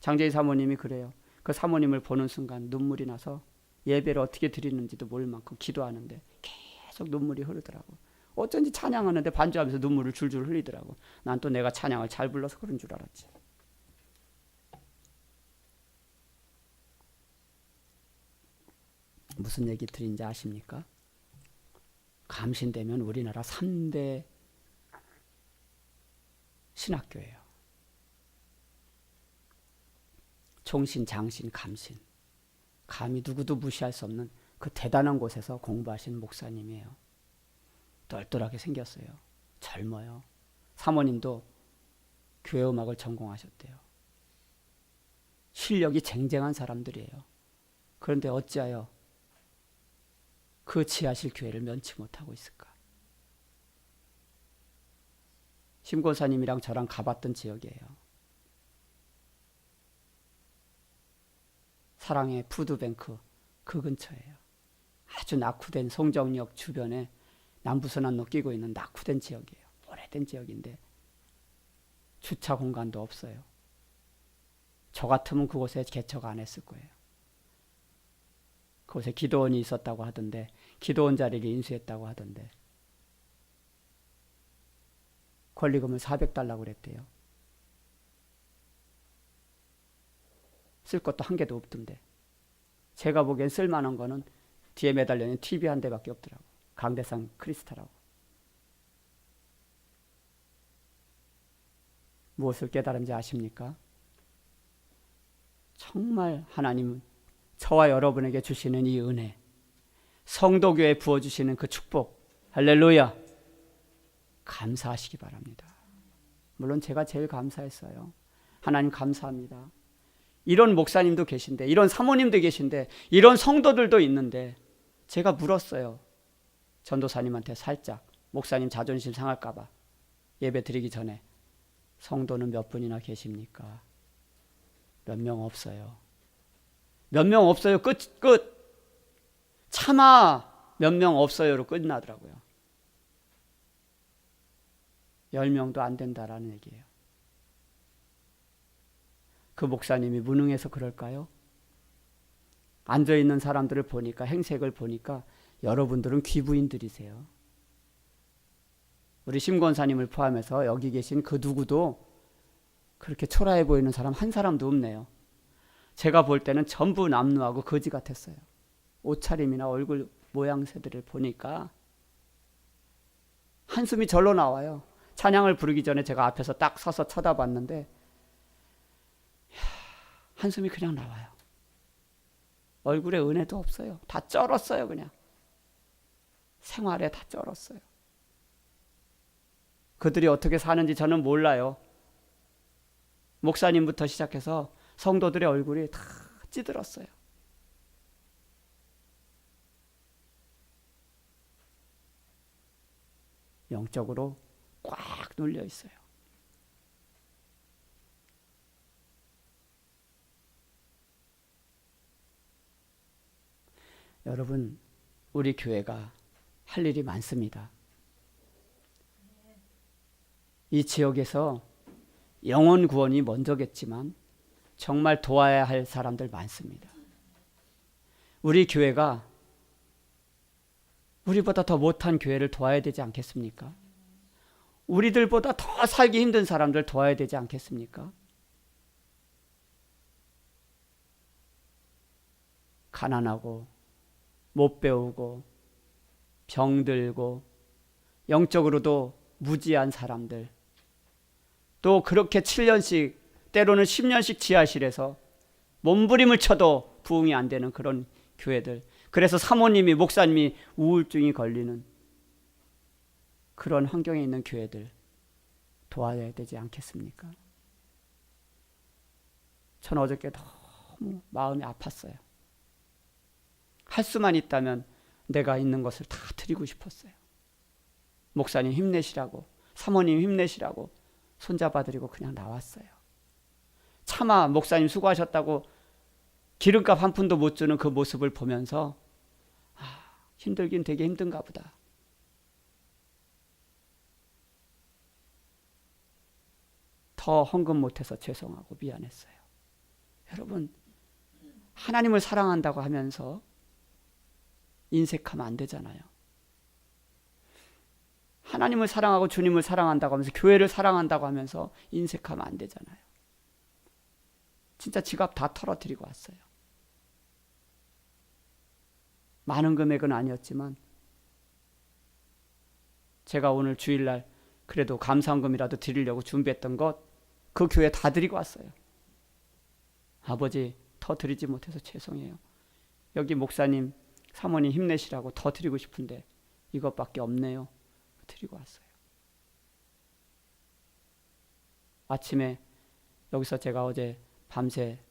장재희 사모님이 그래요. 그 사모님을 보는 순간 눈물이 나서 예배를 어떻게 드리는지도 모를 만큼 기도하는데 계속 눈물이 흐르더라고. 어쩐지 찬양하는데 반주하면서 눈물을 줄줄 흘리더라고. 난 또 내가 찬양을 잘 불러서 그런 줄 알았지. 무슨 얘기 드린지 아십니까? 감신되면 우리나라 3대 신학교예요. 총신, 장신, 감신. 감히 누구도 무시할 수 없는 그 대단한 곳에서 공부하신 목사님이에요. 똘똘하게 생겼어요. 젊어요. 사모님도 교회 음악을 전공하셨대요. 실력이 쟁쟁한 사람들이에요. 그런데 어찌하여 그 지하실 교회를 면치 못하고 있을까? 심권사님이랑 저랑 가봤던 지역이에요. 사랑의 푸드뱅크 그 근처예요. 아주 낙후된 송정역 주변에 남부선안로 끼고 있는 낙후된 지역이에요. 오래된 지역인데 주차 공간도 없어요. 저 같으면 그곳에 개척 안 했을 거예요. 그곳에 기도원이 있었다고 하던데, 기도원 자리를 인수했다고 하던데 권리금을 400달라고 그랬대요. 쓸 것도 한 개도 없던데. 제가 보기엔 쓸만한 거는 뒤에 매달려 있는 TV 한 대밖에 없더라고. 강대상 크리스타라고. 무엇을 깨달은지 아십니까? 정말 하나님은 저와 여러분에게 주시는 이 은혜, 성도교회에 부어주시는 그 축복, 할렐루야, 감사하시기 바랍니다. 물론 제가 제일 감사했어요. 하나님 감사합니다. 이런 목사님도 계신데, 이런 사모님도 계신데, 이런 성도들도 있는데, 제가 물었어요. 전도사님한테 살짝, 목사님 자존심 상할까 봐. 예배 드리기 전에 성도는 몇 분이나 계십니까? 몇 명 없어요. 몇 명 없어요. 끝. 차마 몇 명 없어요로 끝나더라고요. 10명도 안 된다라는 얘기예요. 그 목사님이 무능해서 그럴까요? 앉아있는 사람들을 보니까, 행색을 보니까 여러분들은 귀부인들이세요. 우리 심권사님을 포함해서 여기 계신 그 누구도 그렇게 초라해 보이는 사람 한 사람도 없네요. 제가 볼 때는 전부 남루하고 거지 같았어요. 옷차림이나 얼굴 모양새들을 보니까 한숨이 절로 나와요. 찬양을 부르기 전에 제가 앞에서 딱 서서 쳐다봤는데 한숨이 그냥 나와요. 얼굴에 은혜도 없어요. 다 쩔었어요. 그냥 생활에 다 쩔었어요. 그들이 어떻게 사는지 저는 몰라요. 목사님부터 시작해서 성도들의 얼굴이 다 찌들었어요. 영적으로 꽉 눌려 있어요. 여러분, 우리 교회가 할 일이 많습니다. 이 지역에서 영혼 구원이 먼저겠지만 정말 도와야 할 사람들 많습니다. 우리 교회가 우리보다 더 못한 교회를 도와야 되지 않겠습니까? 우리들보다 더 살기 힘든 사람들 도와야 되지 않겠습니까? 가난하고 못 배우고 병들고 영적으로도 무지한 사람들, 또 그렇게 7년씩 때로는 10년씩 지하실에서 몸부림을 쳐도 부흥이 안 되는 그런 교회들, 그래서 사모님이 목사님이 우울증이 걸리는 그런 환경에 있는 교회들 도와야 되지 않겠습니까? 전 어저께 너무 마음이 아팠어요. 할 수만 있다면 내가 있는 것을 다 드리고 싶었어요. 목사님 힘내시라고, 사모님 힘내시라고 손잡아드리고 그냥 나왔어요. 차마 목사님 수고하셨다고 기름값 한 푼도 못 주는 그 모습을 보면서 힘들긴 되게 힘든가 보다. 더 헌금 못해서 죄송하고 미안했어요. 여러분, 하나님을 사랑한다고 하면서 인색하면 안 되잖아요. 하나님을 사랑하고 주님을 사랑한다고 하면서 교회를 사랑한다고 하면서 인색하면 안 되잖아요. 진짜 지갑 다 털어드리고 왔어요. 많은 금액은 아니었지만 제가 오늘 주일날 그래도 감사헌금이라도 드리려고 준비했던 것 그 교회 다 드리고 왔어요. 아버지, 더 드리지 못해서 죄송해요. 여기 목사님, 사모님 힘내시라고 더 드리고 싶은데 이것밖에 없네요. 드리고 왔어요. 아침에 여기서 제가 어제 밤새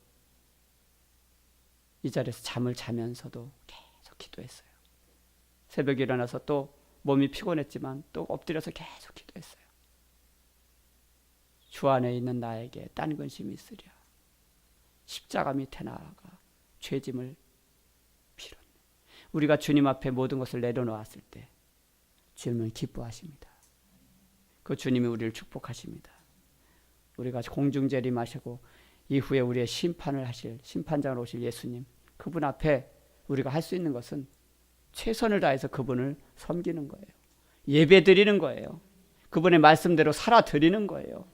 이 자리에서 잠을 자면서도 계속 기도했어요. 새벽에 일어나서 또 몸이 피곤했지만 또 엎드려서 계속 기도했어요. 주 안에 있는 나에게 딴 근심이 있으랴. 십자가 밑에 나아가 죄짐을 빌었네. 우리가 주님 앞에 모든 것을 내려놓았을 때 주님은 기뻐하십니다. 그 주님이 우리를 축복하십니다. 우리가 공중재림하시고 이후에 우리의 심판을 하실 심판장으로 오실 예수님, 그분 앞에 우리가 할 수 있는 것은 최선을 다해서 그분을 섬기는 거예요. 예배 드리는 거예요. 그분의 말씀대로 살아 드리는 거예요.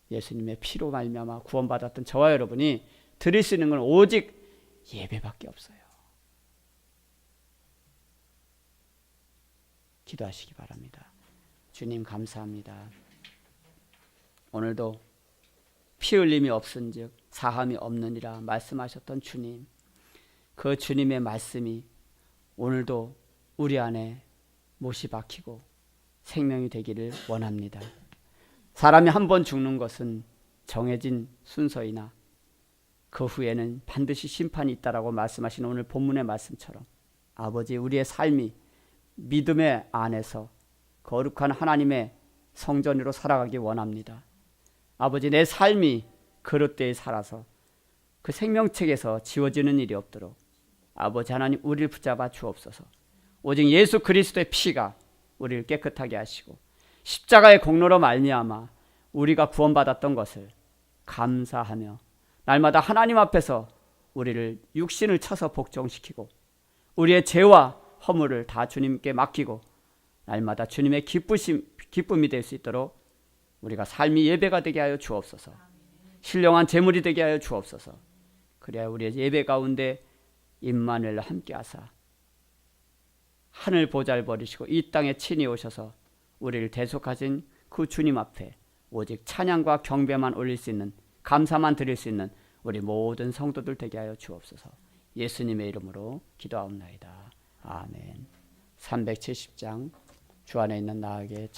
예수님의 피로 말미암아 구원받았던 저와 여러분이 드릴 수 있는 건 오직 예배밖에 없어요. 기도하시기 바랍니다. 주님 감사합니다. 오늘도 피 흘림이 없은즉 사함이 없느니라 말씀하셨던 주님, 그 주님의 말씀이 오늘도 우리 안에 못이 박히고 생명이 되기를 원합니다. 사람이 한 번 죽는 것은 정해진 순서이나 그 후에는 반드시 심판이 있다라고 말씀하신 오늘 본문의 말씀처럼 아버지, 우리의 삶이 믿음의 안에서 거룩한 하나님의 성전으로 살아가기 원합니다. 아버지, 내 삶이 그릇되이 살아서 그 생명책에서 지워지는 일이 없도록 아버지 하나님 우리를 붙잡아 주옵소서. 오직 예수 그리스도의 피가 우리를 깨끗하게 하시고 십자가의 공로로 말미암아 우리가 구원받았던 것을 감사하며 날마다 하나님 앞에서 우리를 육신을 쳐서 복종시키고 우리의 죄와 허물을 다 주님께 맡기고 날마다 주님의 기쁨이 될 수 있도록 우리가 삶이 예배가 되게 하여 주옵소서. 신령한 제물이 되게 하여 주옵소서. 그래야 우리의 예배 가운데 임마누엘 함께 하사 하늘 보좌를 버리시고 이 땅에 친히 오셔서 우리를 대속하신 그 주님 앞에 오직 찬양과 경배만 올릴 수 있는, 감사만 드릴 수 있는 우리 모든 성도들 되게 하여 주옵소서. 예수님의 이름으로 기도하옵나이다. 아멘. 370장 주 안에 있는 나에게